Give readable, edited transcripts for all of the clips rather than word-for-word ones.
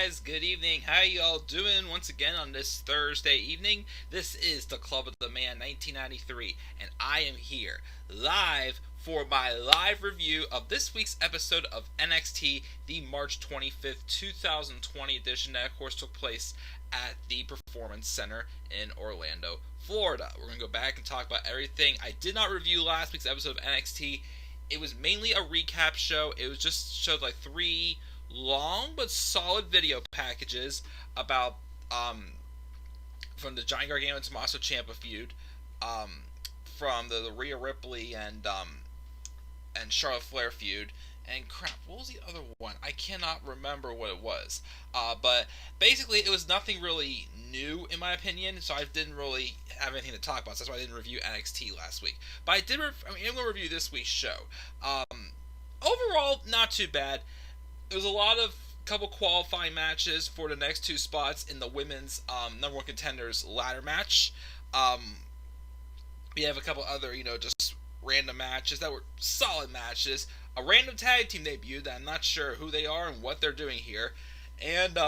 guys, good evening. How you all doing once again on this Thursday evening? This is the Club of the Man 1993, and I am here live for my live review of this week's episode of NXT, the March 25th, 2020 edition that of course took place at the Performance Center in Orlando, Florida. We're going to go back and talk about everything. I did not review last week's episode of NXT. It was mainly a recap show. It was just showed like three long but solid video packages about from the Johnny Gargano and Tommaso Ciampa feud, from the Rhea Ripley and Charlotte Flair feud, and crap, what was the other one? I cannot remember what it was. But basically, it was nothing really new in my opinion, so I didn't really have anything to talk about. So that's why I didn't review NXT last week. But I did. I'm going to review this week's show. Overall, not too bad. There was a lot of couple qualifying matches for the next two spots in the women's number one contenders ladder match. We have a couple other, just random matches that were solid matches. A random tag team debut that I'm not sure who they are and what they're doing here. And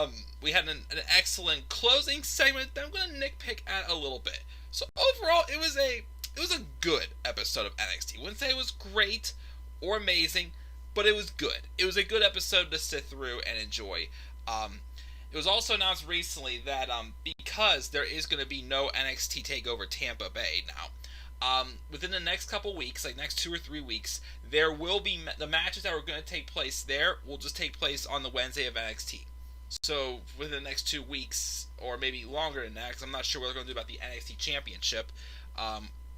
we had an excellent closing segment that I'm going to nitpick at a little bit. So overall, it was a good episode of NXT. I wouldn't say it was great or amazing, but it was good. It was a good episode to sit through and enjoy. It was also announced recently that because there is going to be no NXT TakeOver Tampa Bay now, within the next couple weeks, like next 2 or 3 weeks, there will be the matches that were going to take place there will just take place on the Wednesday of NXT. So within the next 2 weeks, or maybe longer than that, because I'm not sure what they're going to do about the NXT Championship.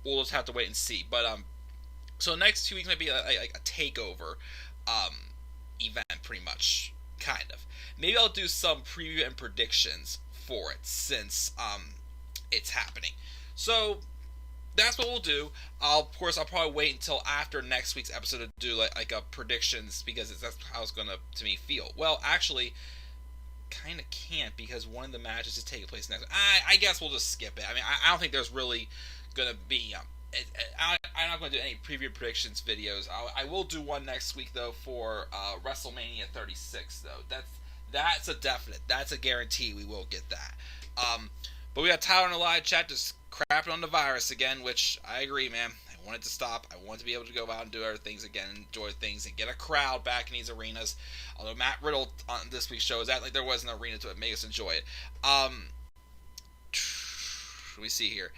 We'll just have to wait and see. But so the next 2 weeks might be like a takeover event, pretty much, kind of. Maybe I'll do some preview and predictions for it since it's happening. So that's what we'll do. Of course, I'll probably wait until after next week's episode to do like a predictions, because that's how it's gonna to me feel. Well, actually, kind of can't, because one of the matches is taking place next. I guess we'll just skip it. I mean, I don't think there's really gonna be. I'm not going to do any preview predictions videos. I will do one next week though for WrestleMania 36 though. That's a definite. That's a guarantee. We will get that. But we got Tyler in the live chat just crapping on the virus again, which I agree, man. I want it to stop. I want to be able to go out and do other things again, enjoy things, and get a crowd back in these arenas. Although Matt Riddle on this week's show is acting like there was an arena to make us enjoy it. We see here,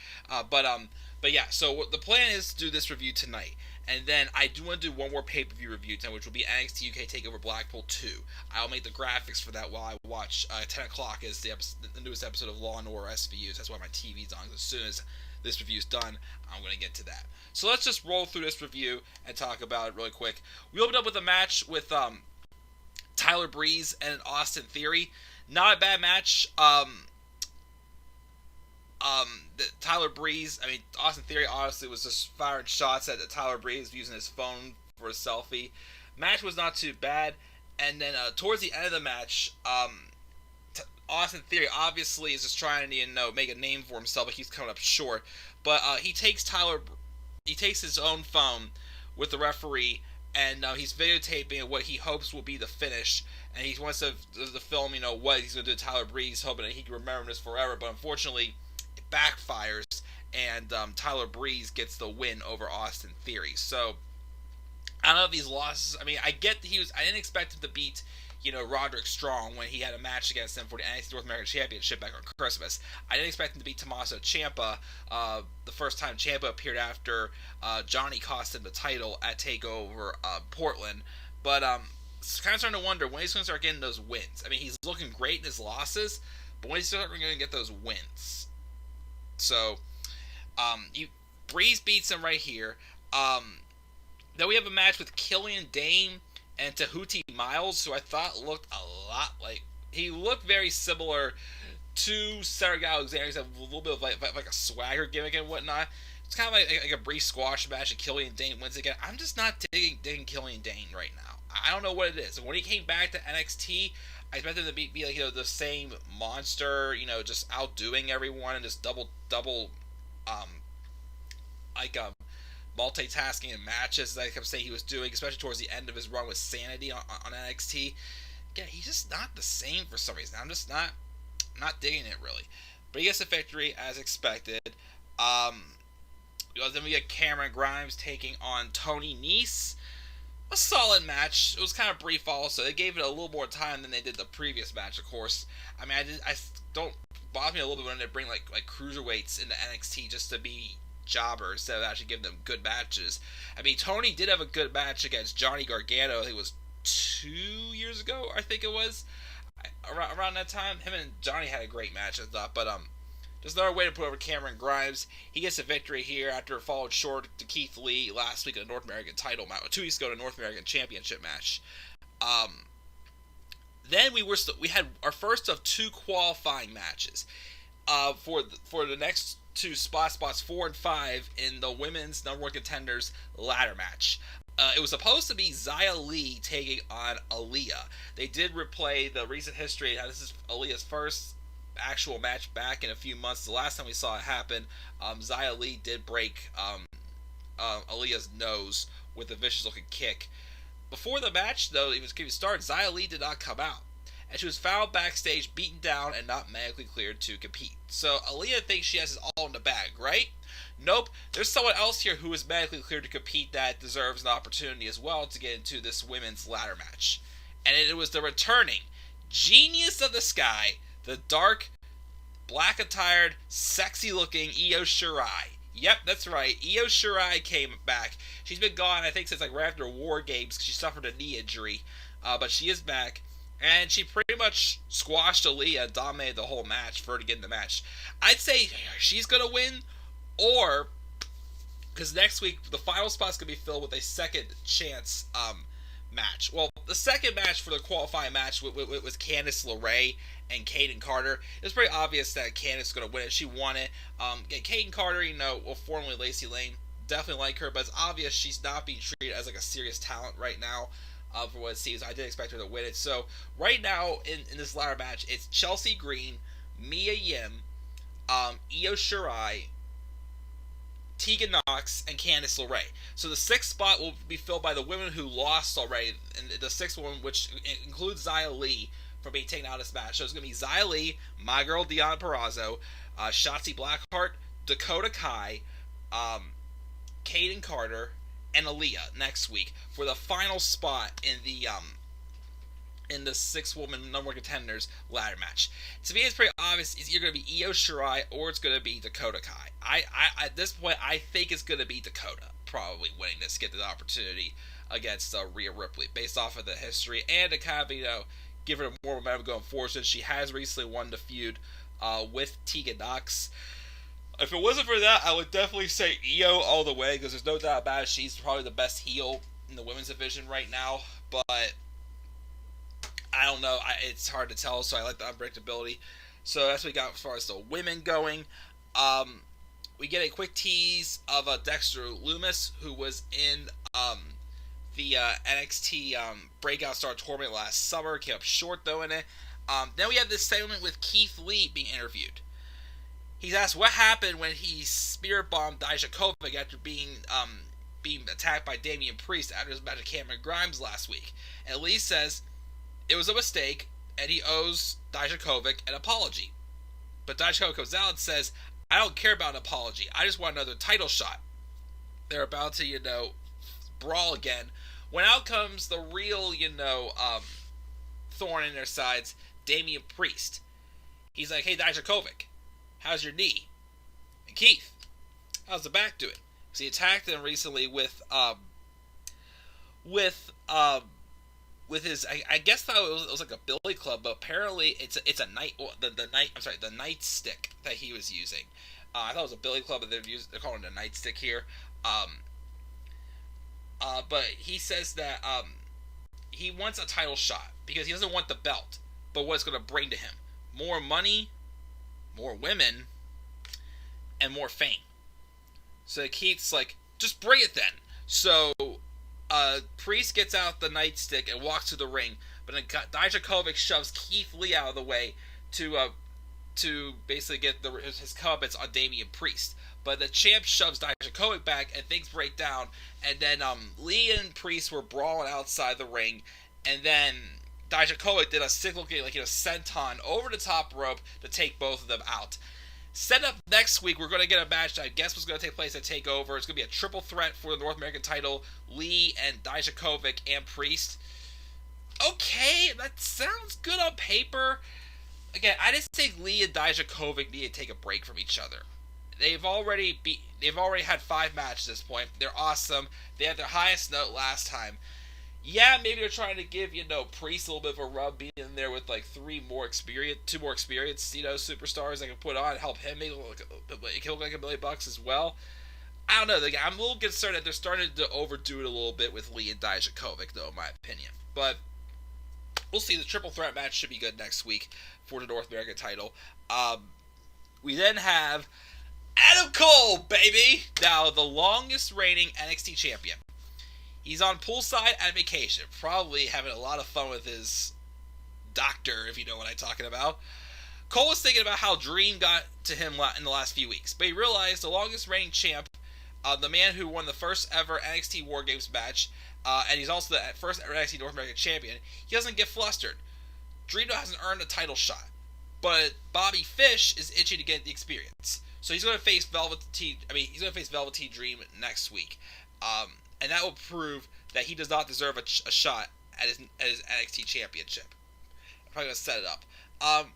But yeah, so the plan is to do this review tonight, and then I do want to do one more pay-per-view review tonight, which will be NXT UK TakeOver Blackpool 2. I'll make the graphics for that while I watch 10 o'clock is the newest episode of Law & Order SVUs. That's why my TV's on. As soon as this review's done, I'm going to get to that. So let's just roll through this review and talk about it really quick. We opened up with a match with Tyler Breeze and Austin Theory. Not a bad match. Tyler Breeze, Austin Theory honestly was just firing shots at Tyler Breeze using his phone for a selfie. Match was not too bad, and then towards the end of the match, Austin Theory obviously is just trying to make a name for himself, but he's coming up short. But he takes his own phone with the referee, and he's videotaping what he hopes will be the finish, and he wants to film what he's going to do to Tyler Breeze, hoping that he can remember this forever. But unfortunately, backfires, and Tyler Breeze gets the win over Austin Theory. So I don't know if these losses. I get that I didn't expect him to beat Roderick Strong when he had a match against him for the NXT North American Championship back on Christmas. I didn't expect him to beat Tommaso Ciampa the first time Ciampa appeared after Johnny cost him the title at TakeOver Portland. But it's kind of starting to wonder when he's going to start getting those wins. He's looking great in his losses, but when he's starting to get those wins. So, Breeze beats him right here. Then we have a match with Killian Dane and Tahuti Miles, who I thought looked a lot like... He looked very similar to Cedric Alexander. He's a little bit of like a swagger gimmick and whatnot. It's kind of like a brief squash match, and Killian Dane wins again. I'm just not digging Killian Dane right now. I don't know what it is. When he came back to NXT, I expected him to be like the same monster, just outdoing everyone and just double multitasking in matches that I kept saying he was doing, especially towards the end of his run with Sanity on NXT. yeah, he's just not the same for some reason. I'm just not digging it really. But he gets a victory as expected. Then we get Cameron Grimes taking on Tony Nese. A solid match. It was kind of brief also. They gave it a little more time than they did the previous match, of course. I mean, I don't bother me a little bit when they bring like cruiserweights into NXT just to be jobbers instead of actually giving them good matches. I mean, Tony did have a good match against Johnny Gargano. I think it was 2 years ago. I think it was around that time. Him and Johnny had a great match, I thought. But just another way to put over Cameron Grimes. He gets a victory here after it followed short to Keith Lee last week in a North American title match. 2 weeks ago in a North American Championship match. Then we had our first of 2 qualifying matches for the next 2 spots 4 and 5 in the women's number 1 contenders ladder match. It was supposed to be Xia Li taking on Aaliyah. They did replay the recent history. Now, this is Aaliyah's first actual match back in a few months. The last time we saw it happen, Xia Li did break Aaliyah's nose with a vicious looking kick. Before the match, though, it was getting started, Xia Li did not come out, and she was found backstage, beaten down, and not medically cleared to compete. So Aaliyah thinks she has it all in the bag, right? Nope. There's someone else here who is medically cleared to compete that deserves an opportunity as well to get into this women's ladder match. And it was the returning genius of the sky, the dark, black-attired, sexy-looking Io Shirai. Yep, that's right. Io Shirai came back. She's been gone, I think, since right after War Games because she suffered a knee injury. But she is back. And she pretty much squashed Aaliyah and dominated the whole match for her to get in the match. I'd say she's going to win, or, because next week the final spot's going to be filled with a second chance match. Well, the second match for the qualifying match was Candice LeRae and Kaden Carter. It was pretty obvious that Candice was going to win it. She won it. Kaden Carter, formerly Lacey Lane, definitely like her, but it's obvious she's not being treated as like a serious talent right now. For what it seems, I did expect her to win it. So right now in this ladder match, it's Chelsea Green, Mia Yim, Io Shirai, Tegan Nox, and Candice LeRae. So the 6th spot will be filled by the women who lost already, and the 6th one, which includes Xia Li, for being taken out of this match. So it's going to be Xia Li, my girl Deonna Purrazzo, Shotzi Blackheart, Dakota Kai, Kaden Carter, and Aaliyah next week for the final spot in the 6-woman number 1 contenders ladder match. To me, it's pretty obvious. It's either going to be Io Shirai or it's going to be Dakota Kai. I at this point, I think it's going to be Dakota probably winning this, get the opportunity against Rhea Ripley based off of the history and to kind of give her more momentum going forward since she has recently won the feud with Tegan Nox. If it wasn't for that, I would definitely say Io all the way, because there's no doubt about it. She's probably the best heel in the women's division right now. But I don't know. It's hard to tell, so I like the unpredictability. So that's what we got as far as the women going. We get a quick tease of Dexter Lumis, who was in the NXT Breakout Star Tournament last summer. Came up short, though, in it. Then we have this segment with Keith Lee being interviewed. He's asked what happened when he spirit bombed Dijakovic after being attacked by Damian Priest after his match with Cameron Grimes last week. And Lee says it was a mistake and he owes Dijakovic an apology. But Dijakovic comes out and says, I don't care about an apology. I just want another title shot. They're about to, brawl again. When out comes the real, thorn in their sides, Damian Priest. He's like, hey, Dijakovic, how's your knee? And Keith, how's the back doing? Because he attacked him recently with his, I guess thought it was like a billy club, but apparently it's a the nightstick that he was using. I thought it was a billy club, but they're calling it a nightstick here. But he says that he wants a title shot because he doesn't want the belt, but what it's going to bring to him: more money, more women, and more fame. So Keith's like, just bring it then. So Priest gets out the nightstick and walks to the ring, but then Dijakovic shoves Keith Lee out of the way to basically get his comeuppance on Damian Priest. But the champ shoves Dijakovic back and things break down, and then Lee and Priest were brawling outside the ring, and then Dijakovic did a sick looking senton over the top rope to take both of them out. Set up next week, we're going to get a match that I guess was going to take place at TakeOver. It's going to be a triple threat for the North American title. Lee and Dijakovic and Priest. Okay, that sounds good on paper. Again, I just think Lee and Dijakovic need to take a break from each other. They've already had 5 matches at this point. They're awesome. They had their highest note last time. Yeah, maybe they're trying to give, Priest a little bit of a rub, being in there with like 2 more experienced, superstars that can put on and help him make it look like $1 million as well. I don't know. I'm a little concerned that they're starting to overdo it a little bit with Lee and Dijakovic, though, in my opinion. But we'll see. The triple threat match should be good next week for the North American title. We then have Adam Cole, baby! Now, the longest reigning NXT champion. He's on poolside at vacation, probably having a lot of fun with his doctor, if you know what I'm talking about. Cole was thinking about how Dream got to him in the last few weeks, but he realized the longest reigning champ, the man who won the first ever NXT War Games match, and he's also the first ever NXT North American champion, he doesn't get flustered. Dream hasn't earned a title shot, but Bobby Fish is itching to get the experience. So he's going to face Velveteen Dream next week. And that will prove that he does not deserve a shot at his NXT championship. I'm probably going to set it up.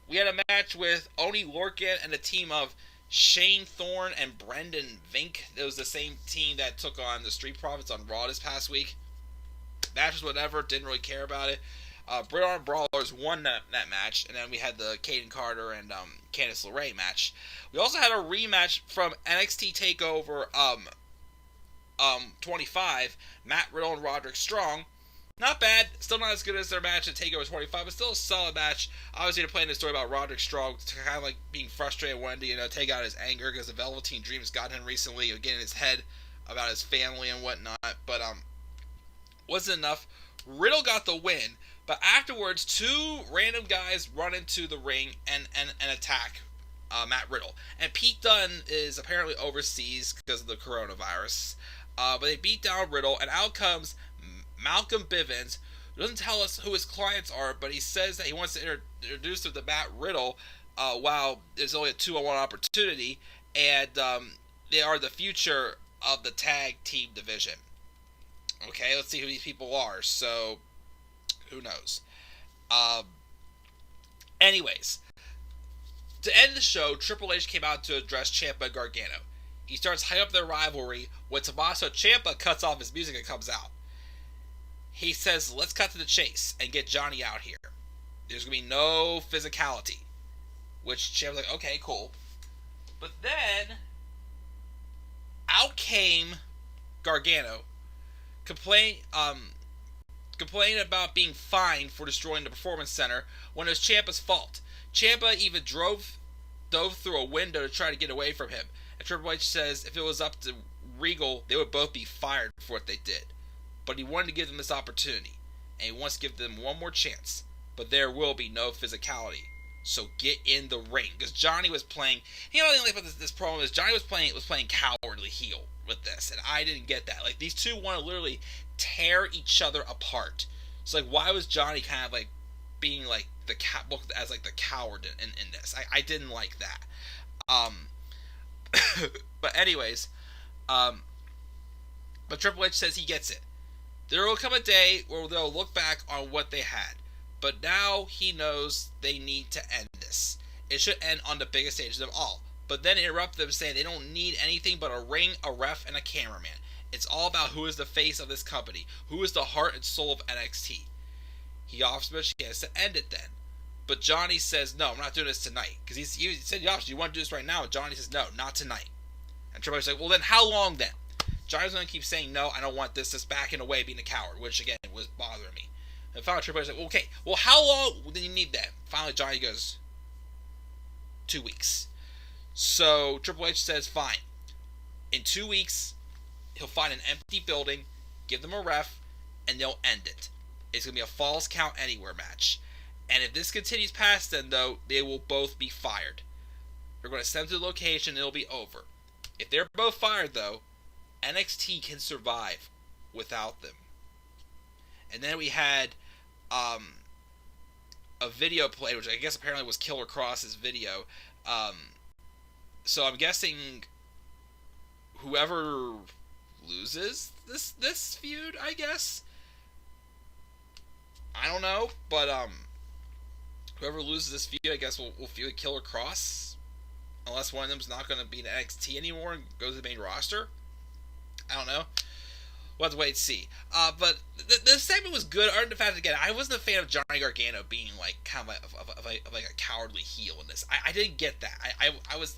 We had a match with Oni Lorcan and a team of Shane Thorne and Brendan Vink. It was the same team that took on the Street Profits on Raw this past week. Match was whatever, didn't really care about it. Brit Arm Brawlers won that match, and then we had the Caden Carter and Candice LeRae match. We also had a rematch from NXT TakeOver 25, Matt Riddle and Roderick Strong. Not bad, still not as good as their match at TakeOver 25, but still a solid match. Obviously, they're playing the story about Roderick Strong, kind of like being frustrated, wanting to take out his anger because the Velveteen Dream has gotten him recently, getting in his head about his family and whatnot, but wasn't enough. Riddle got the win, but afterwards, 2 random guys run into the ring and attack Matt Riddle. And Pete Dunne is apparently overseas because of the coronavirus. But they beat down Riddle, and out comes Malcolm Bivens, who doesn't tell us who his clients are, but he says that he wants to introduce them to Matt Riddle while there's only a 2-on-1 opportunity, and they are the future of the tag team division. Okay, let's see who these people are. So, who knows? Anyways, to end the show, Triple H came out to address Ciampa and Gargano. He starts hyping up their rivalry when Tommaso Ciampa cuts off his music and comes out. He says, let's cut to the chase and get Johnny out here. There's going to be no physicality. Which Ciampa's like, okay, cool. But then, out came Gargano, complaining about being fined for destroying the Performance Center when it was Ciampa's fault. Ciampa even dove through a window to try to get away from him. And Triple H says if it was up to Regal, they would both be fired for what they did. But he wanted to give them this opportunity, and he wants to give them one more chance. But there will be no physicality. So get in the ring. Because Johnny was playing... You know, the only thing about this problem is Johnny was playing cowardly heel with this, and I didn't get that. Like, these two want to literally tear each other apart. So, like, why was Johnny kind of, like, being, like, booked as, like, the coward in this? I didn't like that. But anyways, but Triple H says he gets it. There will come a day where they'll look back on what they had. But now he knows they need to end this. It should end on the biggest stages of all. But then interrupt them saying they don't need anything but a ring, a ref, and a cameraman. It's all about who is the face of this company. Who is the heart and soul of NXT. He offers him a chance to end it then. But Johnny says, no, I'm not doing this tonight. Because he said, Josh, you want to do this right now? And Johnny says, no, not tonight. And Triple H's like, well then how long then? Johnny's going to keep saying, no, I don't want this, just backing away, being a coward. Which again, was bothering me. And finally Triple H's like, well, okay, well how long do you need that? Finally Johnny goes, 2 weeks. So Triple H says, fine. In 2 weeks, he'll find an empty building, give them a ref, and they'll end it. It's going to be a Falls Count Anywhere match. And if this continues past then, though, they will both be fired. They're going to send them to the location and it'll be over. If they're both fired, though, NXT can survive without them. And then we had a video played, which I guess apparently was Killer Cross's video. So I'm guessing whoever loses this feud, I guess. I don't know, but whoever loses this feud, I guess will feud Killer Cross, unless one of them's not going to be in NXT anymore and goes to the main roster. I don't know. We'll have to wait and see. But the segment was good. Other than the fact, again, I wasn't a fan of Johnny Gargano being like kind of like a cowardly heel in this. I didn't get that.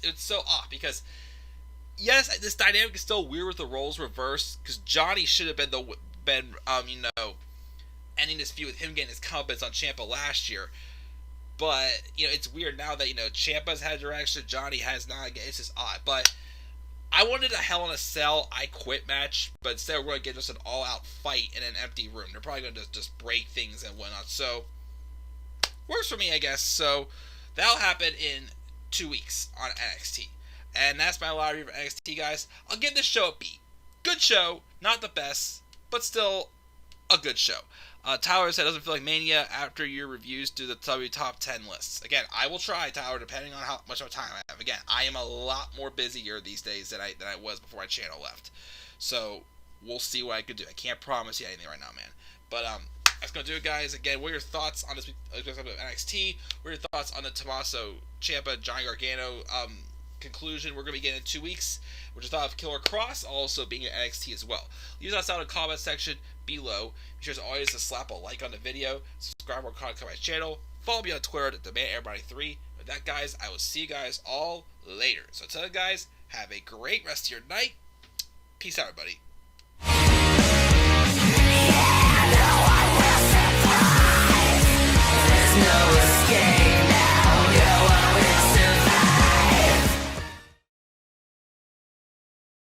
It's so off because yes, this dynamic is still weird with the roles reversed because Johnny should have been ending this feud with him getting his comeuppance on Ciampa last year. But it's weird now that Ciampa's had direction, Johnny has not. It's just odd, but. I wanted a Hell in a Cell I Quit match, but instead we're going to get just an all-out fight in an empty room. They're probably going to just break things and whatnot. So, works for me, I guess. So, that'll happen in 2 weeks on NXT. And that's my live review for NXT, guys. I'll give this show a B. Good show. Not the best, but still a good show. Tyler said doesn't feel like Mania after your reviews do the W Top 10 lists. Again, I will try, Tyler, depending on how much time I have. Again, I am a lot more busier these days than I was before my channel left. So, we'll see what I can do. I can't promise you anything right now, man. But, that's going to do it, guys. Again, what are your thoughts on this episode of NXT? What are your thoughts on the Tommaso Ciampa, Johnny Gargano conclusion we're going to be getting in 2 weeks? Which is thought of Killer Cross also being in NXT as well. Leave us out in the comment section below. Be sure as always to slap a like on the video, subscribe or contact my channel, follow me on Twitter at DemandEverybody3. With that, guys, I will see you guys all later. So until then, guys, have a great rest of your night. Peace out, everybody. Yeah, no, I will surprise. There's no